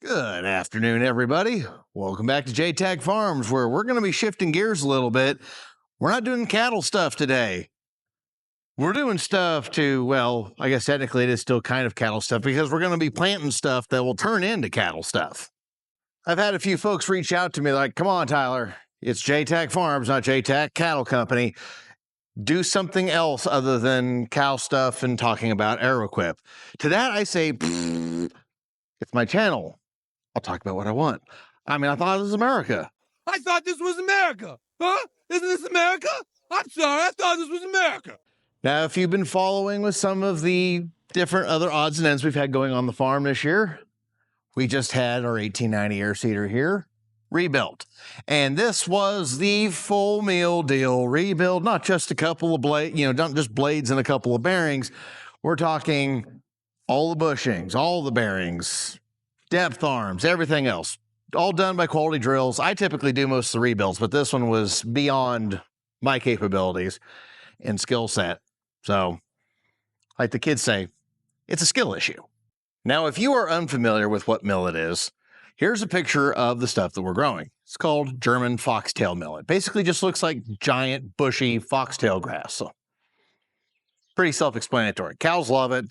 Good afternoon, everybody. Welcome back to JTAG Farms, where we're going to be shifting gears a little bit. We're not doing cattle stuff today. We're doing stuff well, I guess technically it is still kind of cattle stuff because we're going to be planting stuff that will turn into cattle stuff. I've had a few folks reach out to me like, come on, Tyler, it's JTAG Farms, not JTAG Cattle Company. Do something else other than cow stuff and talking about AeroEquip. To that, I say, it's my channel. I'll talk about what I want. I mean, I thought this was America. I thought this was America. Huh? Isn't this America? I'm sorry, I thought this was America. Now, if you've been following with some of the different other odds and ends we've had going on the farm this year, we just had our 1890 air seeder here rebuilt. And this was the full meal deal rebuild, not just a couple of blades, not just blades and a couple of bearings. We're talking all the bushings, all the bearings, depth arms, everything else, all done by Quality Drills. I typically do most of the rebuilds, but this one was beyond my capabilities and skill set. So, like the kids say, it's a skill issue. Now, if you are unfamiliar with what millet is, here's a picture of the stuff that we're growing. It's called German Foxtail Millet. Basically just looks like giant, bushy foxtail grass. So, pretty self-explanatory. Cows love it.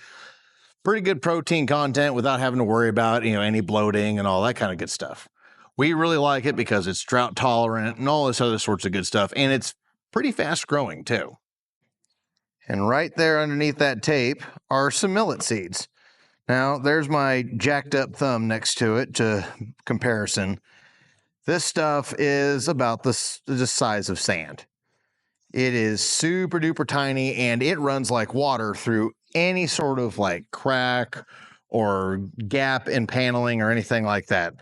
Pretty good protein content without having to worry about, any bloating and all that kind of good stuff. We really like it because it's drought tolerant and all this other sorts of good stuff. And it's pretty fast growing too. And right there underneath that tape are some millet seeds. Now there's my jacked up thumb next to it to comparison. This stuff is about the size of sand. It is super duper tiny and it runs like water through any sort of like crack or gap in paneling or anything like that.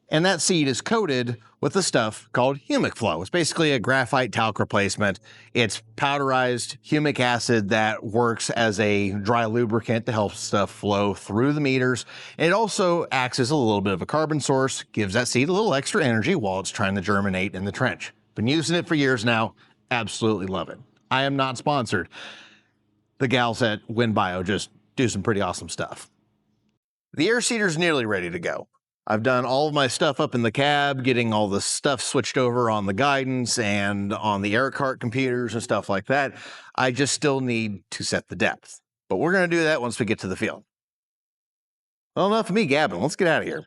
And that seed is coated with the stuff called humic flow. It's basically a graphite talc replacement. It's powderized humic acid that works as a dry lubricant to help stuff flow through the meters. And it also acts as a little bit of a carbon source, gives that seed a little extra energy while it's trying to germinate in the trench. Been using it for years now. Absolutely love it. I am not sponsored. The gals at WinBio just do some pretty awesome stuff. The air seeder's nearly ready to go. I've done all of my stuff up in the cab, getting all the stuff switched over on the guidance and on the air cart computers and stuff like that. I just still need to set the depth. But we're going to do that once we get to the field. Well, enough of me gabbing. Let's get out of here.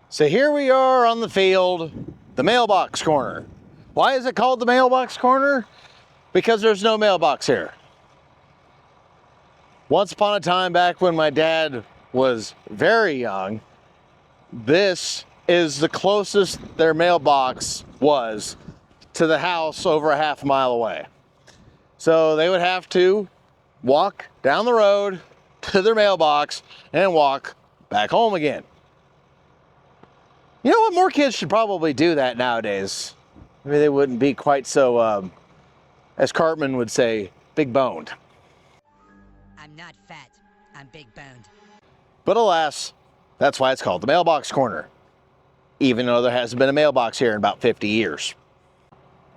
So here we are on the field, the mailbox corner. Why is it called the mailbox corner? Because there's no mailbox here. Once upon a time back when my dad was very young, this is the closest their mailbox was to the house over a half mile away. So they would have to walk down the road to their mailbox and walk back home again. You know what? More kids should probably do that nowadays. Maybe they wouldn't be quite so, as Cartman would say, big boned. I'm not fat, I'm big boned. But alas, that's why it's called the mailbox corner, even though there hasn't been a mailbox here in about 50 years.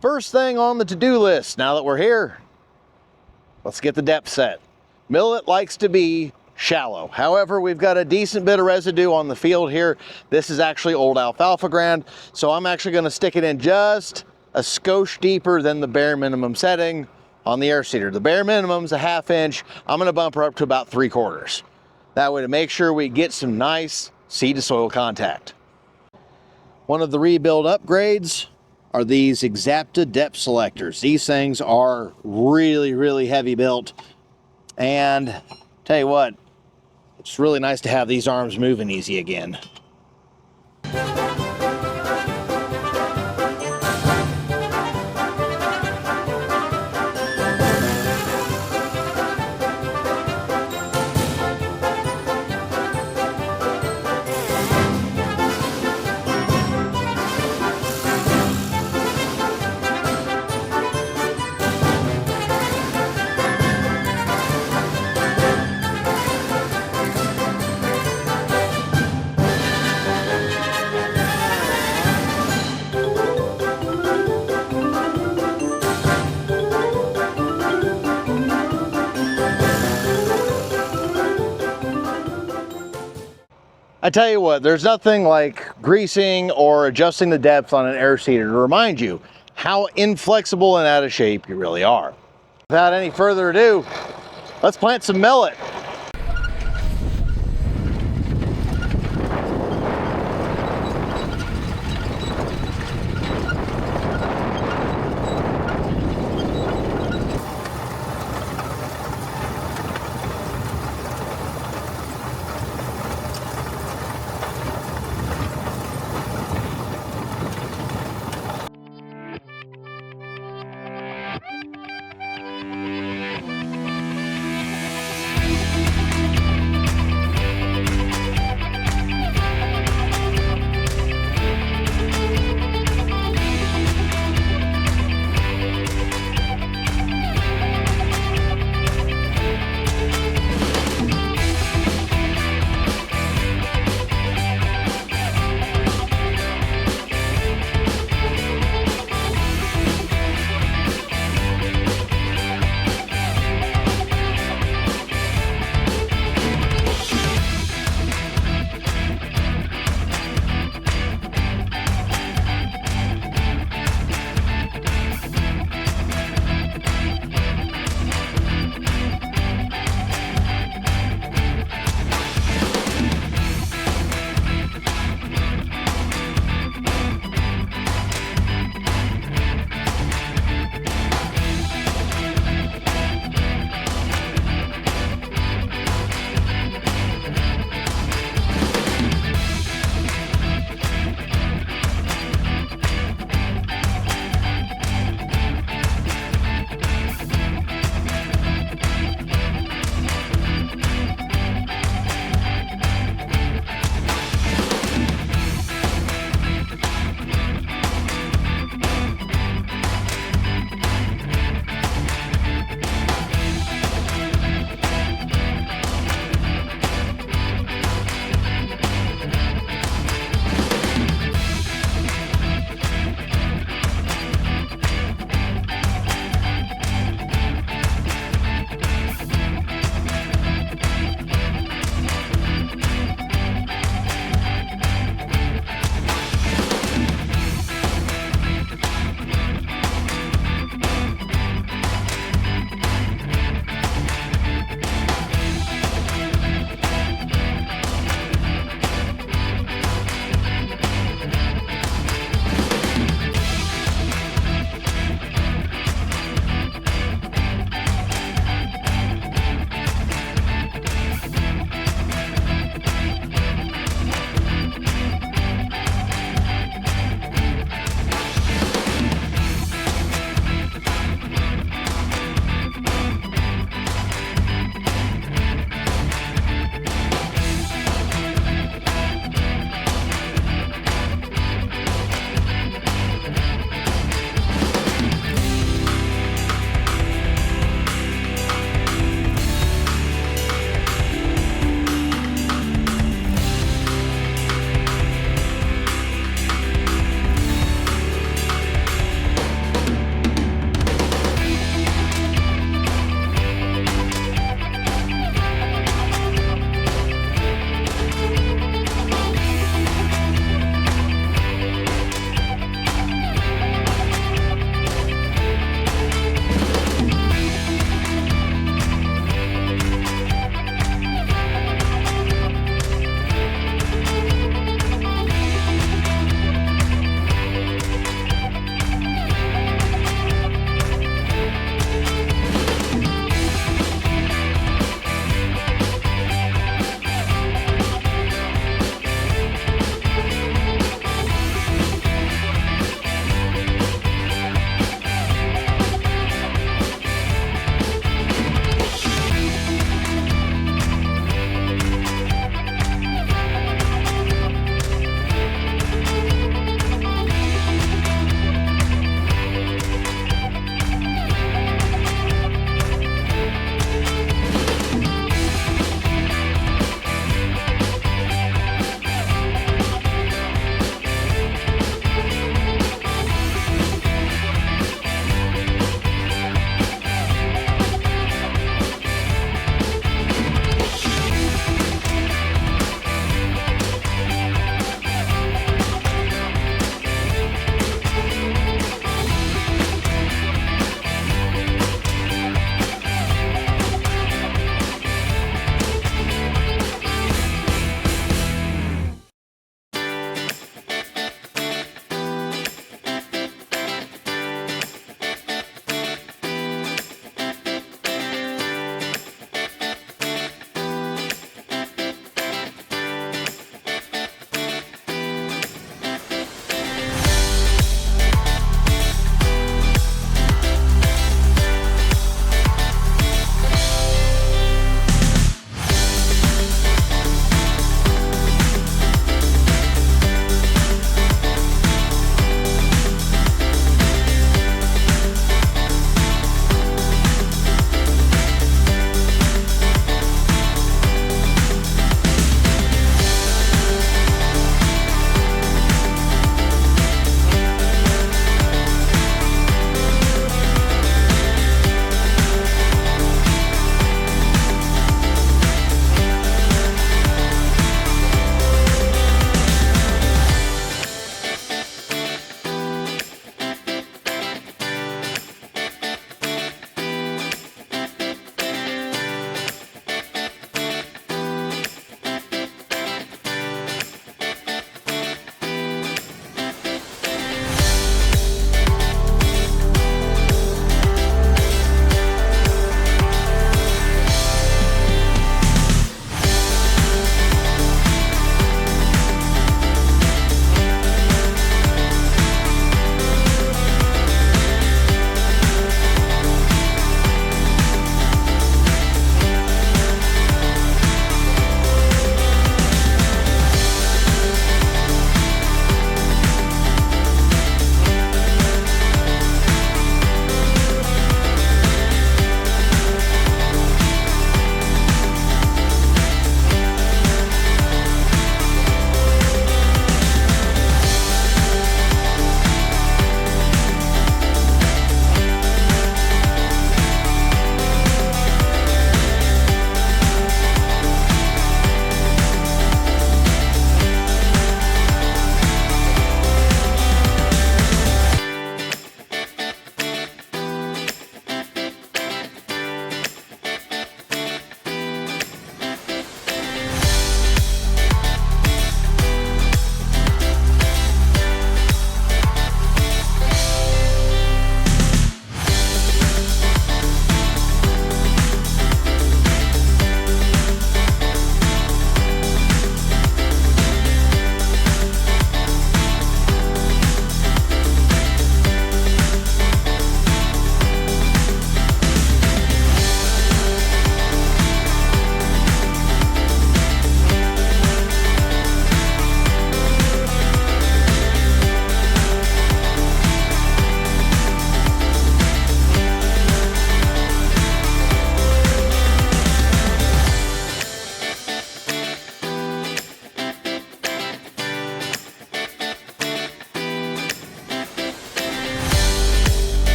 First thing on the to-do list, now that we're here, let's get the depth set. Millet likes to be shallow. However, we've got a decent bit of residue on the field here. This is actually old alfalfa ground, so I'm actually going to stick it in just a skosh deeper than the bare minimum setting on the air seeder. The bare minimum is a 1/2 inch. I'm going to bump her up to about 3/4. That way to make sure we get some nice seed to soil contact. One of the rebuild upgrades are these Exapta depth selectors. These things are really, really heavy built, and tell you what, it's really nice to have these arms moving easy again. I tell you what, there's nothing like greasing or adjusting the depth on an air seeder to remind you how inflexible and out of shape you really are. Without any further ado, let's plant some millet.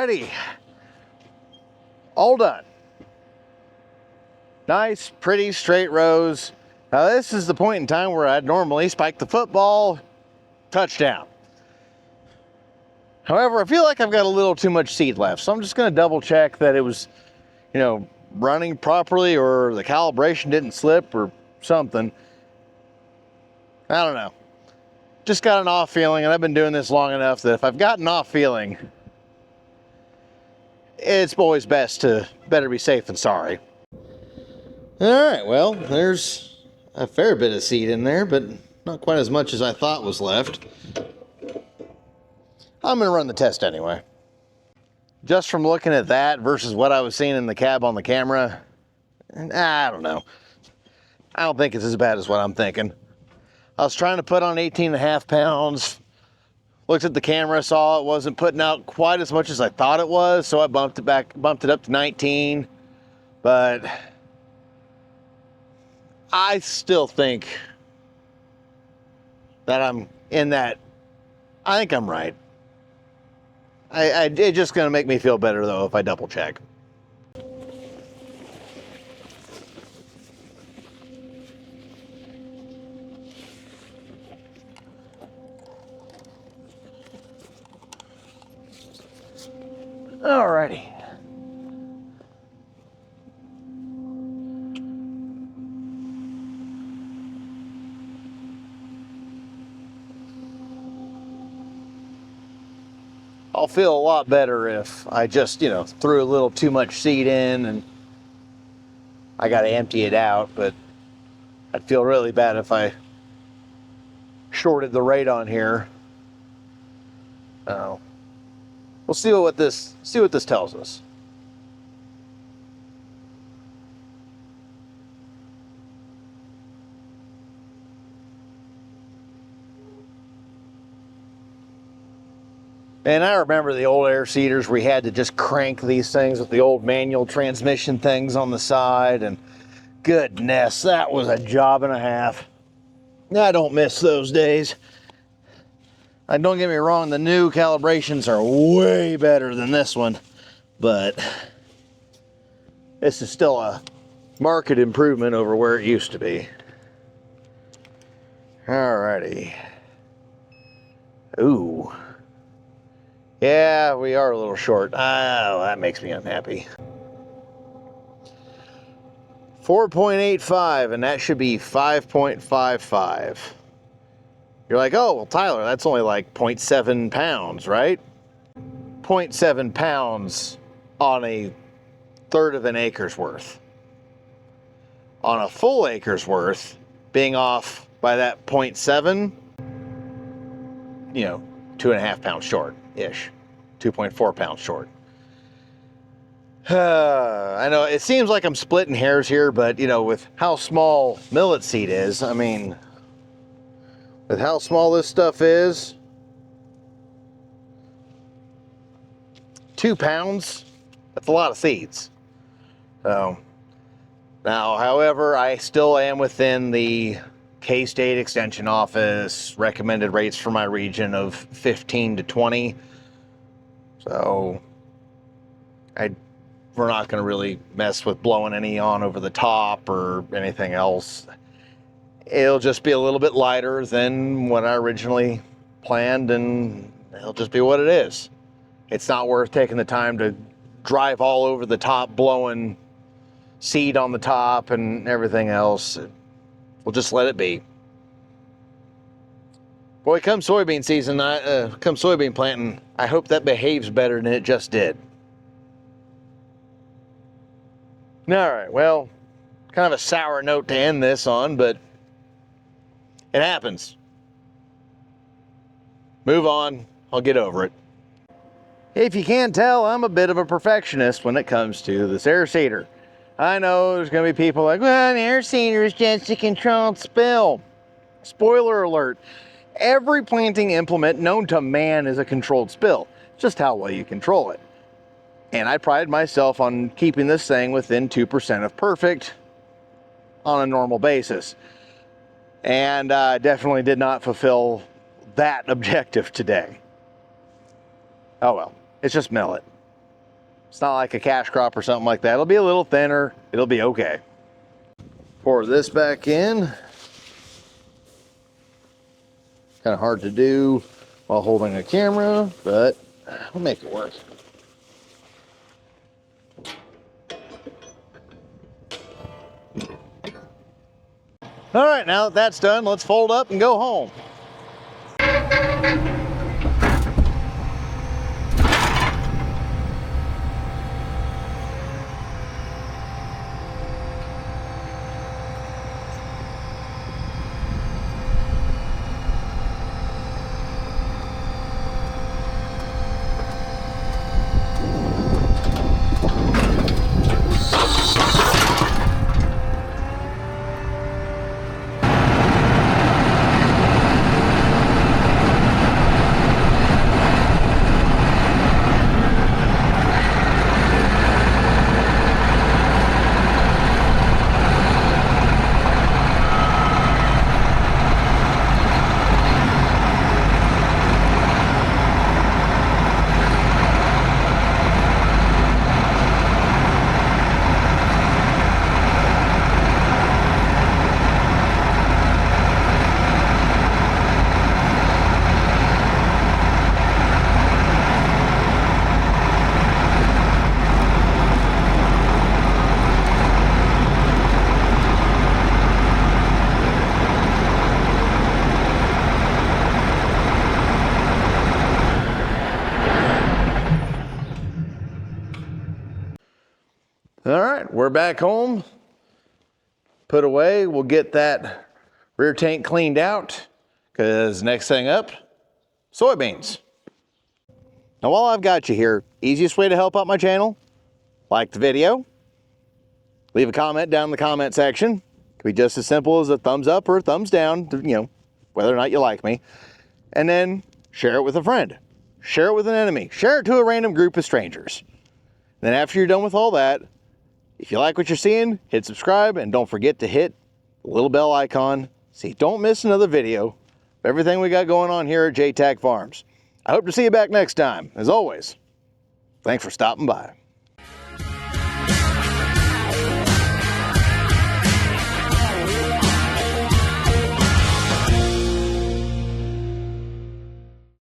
Alrighty. All done. Nice, pretty straight rows. Now this is the point in time where I'd normally spike the football, touchdown. However, I feel like I've got a little too much seed left, so I'm just gonna double check that it was, you know, running properly or the calibration didn't slip or something. I don't know. Just got an off feeling, and I've been doing this long enough that if I've got an off feeling, it's always best to better be safe than sorry. All right, well, there's a fair bit of seed in there, but not quite as much as I thought was left. I'm gonna run the test anyway. Just from looking at that versus what I was seeing in the cab on the camera, I don't know. I don't think it's as bad as what I'm thinking. I was trying to put on 18.5 pounds. Looked at the camera, saw it wasn't putting out quite as much as I thought it was, so I bumped it up to 19. But I still think that I'm in that. I think I'm right. It's just gonna make me feel better though if I double check. Alrighty. I'll feel a lot better if I just, you know, threw a little too much seed in and I got to empty it out, but I'd feel really bad if I shorted the rate on here. We'll see what this tells us. And I remember the old air seeders, we had to just crank these things with the old manual transmission things on the side, and goodness, that was a job and a half. I don't miss those days. And don't get me wrong, the new calibrations are way better than this one, but this is still a marked improvement over where it used to be. Alrighty. Ooh. Yeah, we are a little short. Oh, that makes me unhappy. 4.85, and that should be 5.55. You're like, oh, well, Tyler, that's only like 0.7 pounds, right? 0.7 pounds on a third of an acre's worth. On a full acre's worth, being off by that 0.7, you know, 2.5 pounds short-ish. 2.4 pounds short. I know it seems like I'm splitting hairs here, but you know, with how small millet seed is, I mean, with how small this stuff is, 2 pounds, that's a lot of seeds. So, now, however, I still am within the K-State Extension Office recommended rates for my region of 15 to 20. So, we're not going to really mess with blowing any on over the top or anything else. It'll just be a little bit lighter than what I originally planned, and it'll just be what it is. It's not worth taking the time to drive all over the top, blowing seed on the top and everything else. We'll just let it be. Boy, come soybean season, come soybean planting, I hope that behaves better than it just did. All right, well, kind of a sour note to end this on, but it happens. Move on, I'll get over it. If you can't tell, I'm a bit of a perfectionist when it comes to this air seeder. I know there's going to be people like, well, an air seeder is just a controlled spill. Spoiler alert. Every planting implement known to man is a controlled spill. It's just how well you control it. And I pride myself on keeping this thing within 2% of perfect on a normal basis. And I definitely did not fulfill that objective today. Oh well, it's just millet. It's not like a cash crop or something like that. It'll be a little thinner. It'll be okay. Pour this back in. Kind of hard to do while holding a camera, but we'll make it work. All right, now that that's done, let's fold up and go home. All right, we're back home. Put away, we'll get that rear tank cleaned out, because next thing up, soybeans. Now while I've got you here, easiest way to help out my channel, like the video, leave a comment down in the comment section. It can be just as simple as a thumbs up or a thumbs down, whether or not you like me. And then share it with a friend, share it with an enemy, share it to a random group of strangers. Then after you're done with all that, if you like what you're seeing, hit subscribe and don't forget to hit the little bell icon so you don't miss another video of everything we got going on here at JTAC Farms. I hope to see you back next time. As always, thanks for stopping by.